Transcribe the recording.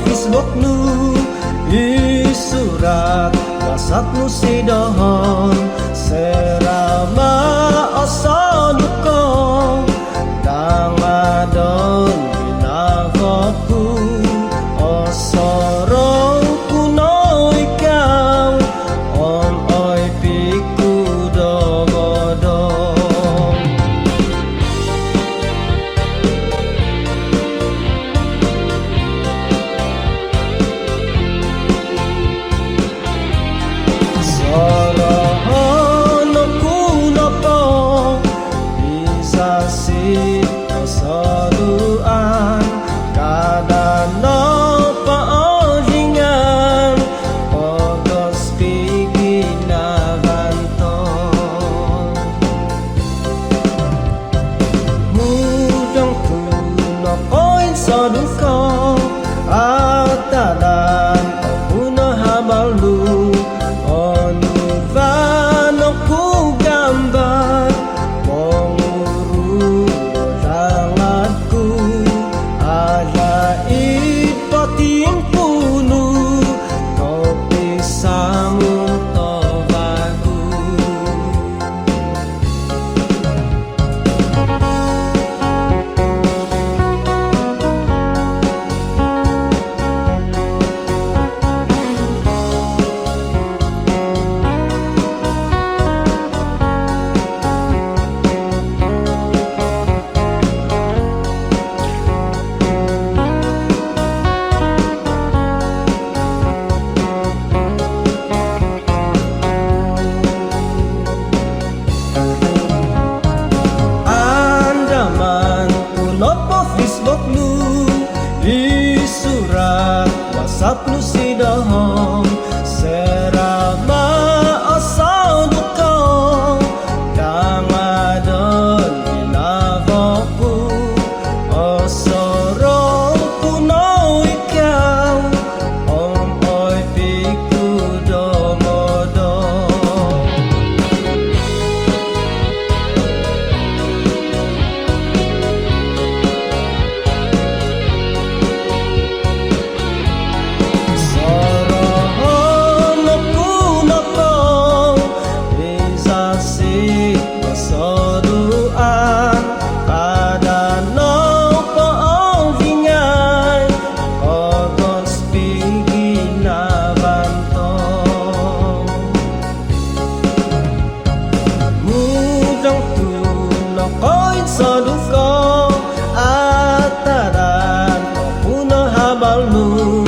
Facebook-nu isurat WhatsApp-nu sidohon serama asa duka dangadon binahoku osorong kuno ikaw on oi piku dogodong sorohono kuno po bisa si keseruan kadano paoringan pogos pigi naganton mudang kuno koin soduko atadan kuno habalu onuvano ku gambar penguru rangatku ada ipatimpunu topi samu tobagu Facebook-nu isurat WhatsApp-nu sidohon serama asa duka dangadon binahoku osorong kuno ikaw om oi piku dogodong sorohono kuno po bisa si keseruan kadano paoringan pogos pigi nabantong mudang kuno koin soduko atadan kuno habalnu